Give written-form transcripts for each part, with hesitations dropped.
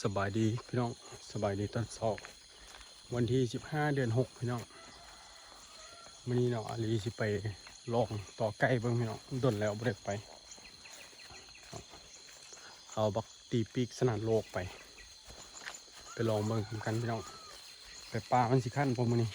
สบายดีพี่น้องสบายดีตอนเช้าวันที่15เดือน6พี่น้องมื้อนี้เนาะอาลีสิไปลองต่อไก่เบิ่งพี่น้องดนแล้วบ่ได้ไปเอาบักตีปีกสนานโลกไปลองเบิ่งกันพี่น้องไปปลามันสิคั่นบ่มื้อนี้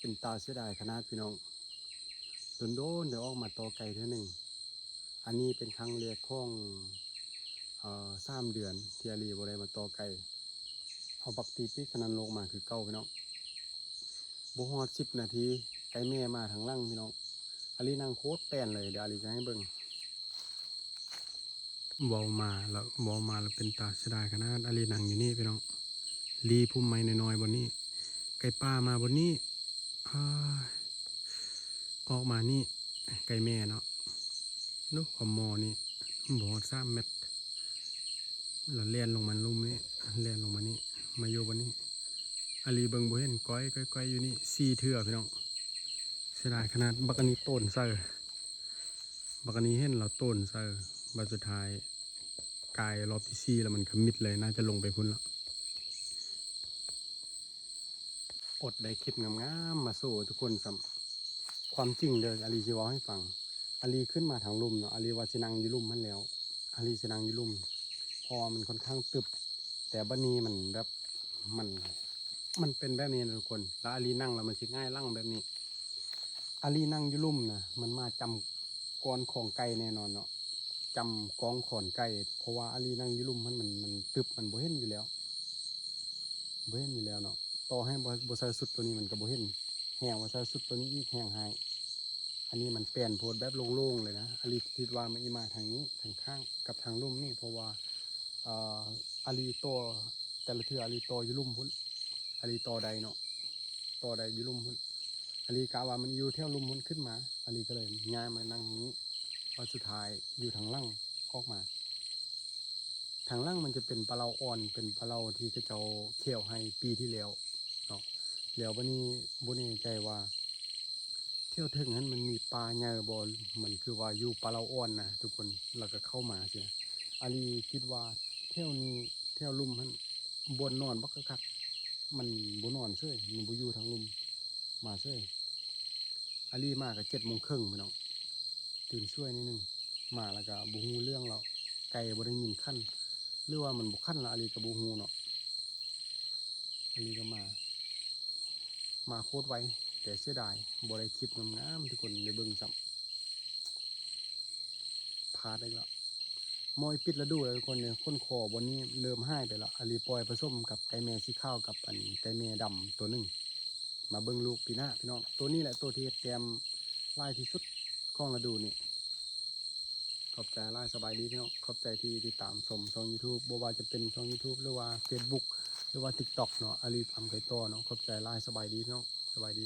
เป็นตาเสียดายขนาดพี่น้องโดนเดี๋ยวออกมาต่อไก่เท่านึงอันนี้เป็นครั้งแรกของ3 เดือนที่อาลีบ่ได้มาต่อไก่เอาบักตีปิกขนาดโลกมาคือเก่าพี่น้องบ่ฮอด10 นาทีไก่แม่มาทางล่างพี่น้องอาลีนั่งโคตรแป้นเลยเดี๋ยวอาลีจะให้เบิ่งเว้ามาแล้วเป็นตาเสียดายขนาดอาลีนั่งอยู่นี่พี่น้องลีพุ่มไม้น้อยๆบนนี้ไก่ป่ามาบนนี้อ้ายออกมานี่ไก่แม่เนาะนุความมอนี่บ่ฮอด3 เมตรแล้วเลียนลงมันลุ่มนี่เลียนลงมานี่มาอยู่บนนี้อาลีเบิ่งบ่เห็นก้อยอยู่นี่4 เทื่อพี่น้องเสียดายขนาดบักอันนี้ต้นเซอร์บักอันนี้เห็นเราต้นเซอร์บัดสุดท้ายกายรอบที่4แล้วมันขมิดเลยน่าจะลงไปพุ่นแล้วอดได้คลิปงามๆมาสู้ทุกคนซ้ำความจริงเด้ออาลีสิเว้าให้ฟังอาลีขึ้นมาทางลุ่มเนาะอาลีว่าสินั่งอยู่ลุ่มมันแล้วอาลีสินั่งอยู่ลุ่มพอมันค่อนข้างตึบแต่บัดนี้มันแบบมันมันเป็นแบบนี้นะทุกคนแล้วอาลีนั่งแล้วมันสิง่ายลั่งแบบนี้อาลีนั่งอยู่ลุ่มนะมันมาจำกรของไก่แน่นอนเนาะจำกองขอนไก่เพราะว่าอาลีนั่งอยู่ลุ่มมันตึบมันบ่เห็นอยู่แล้วบ่เห็นอยู่แล้วเนาะต่อให้บ่ใส่สุดตัวนี้มันก็บ่เห็นแห้งว่าใส่สุดตัวนี้อีกแห้งหายอันนี้มันเปลี่ยนโพดแบบโล่งๆเลยนะอาลีคิดว่ามันอีมาทางนี้ทางข้างกับทางลุ่มนี่เพราะว่าอาลีโตแต่ละเทื่ออาลีโตอยู่ลุ่มพุ่นอาลีโตใดเนาะโตใดอยู่ลุ่มพุ่นอาลีกะว่ามันอยู่แถวลุ่มพุ่นขึ้นมาอาลีก็เลยย้ายมานั่งทางนี้พอสุดท้ายอยู่ทางล่างออกมาทางล่างมันจะเป็นปลาเลาอ่อนเป็นปลาเลาที่เขาเจ้าเขี่ยวให้ปีที่แล้วเนาะแล้ววันนี้บ่แน่ใจว่าเที่ยวถึงนั้นมันมีปลาใหญ่บ่มันคือว่าอยู่ปลาเลาอ่อนนะทุกคนแล้วก็เข้ามาเสียอาลีคิดว่าเที่ยวนี้เที่ยวลุ่มมันบนนอนบักคักมันบนนอนเซ้ยมันบ่อยู่ทางลุ่มมาเซ้ยอาลีมาก็7:30พี่น้องตื่นช่วยนิดนึงมาแล้วก็บ่ฮู้เรื่องแล้วไก่บ่ได้ยินคั่นหรือว่ามันบ่คั่นละอาลีก็บ่ฮู้เนาะอาลีก็มาโคตรไวแต่เสียดายบ่ได้คลิปงามๆทุกคนได้เบิ่งซ้ำพลาดอีกแล้วมอยปิดฤดูแล้วทุกคนเนี่ยคนคอบนนี้เริ่มหายไปแล้วอาลีปล่อยผสมกับไก่แม่สีขาวกับอันไก่แม่ดำตัวหนึงมาเบิ่งลูกปีหน้าพี่น้องตัวนี้แหละตัวที่เตรียมลายที่สุดของฤดูนี่ขอบใจไล่สบายดีพี่น้องขอบใจที่ติดตามชมช่อง YouTube บ่ว่าจะเป็นช่อง YouTube หรือว่า Facebook หรือว่า TikTok เนาะอาลีทำไก่ต่อเนาะขอบใจไล่สบายดีพี่น้องสบายดี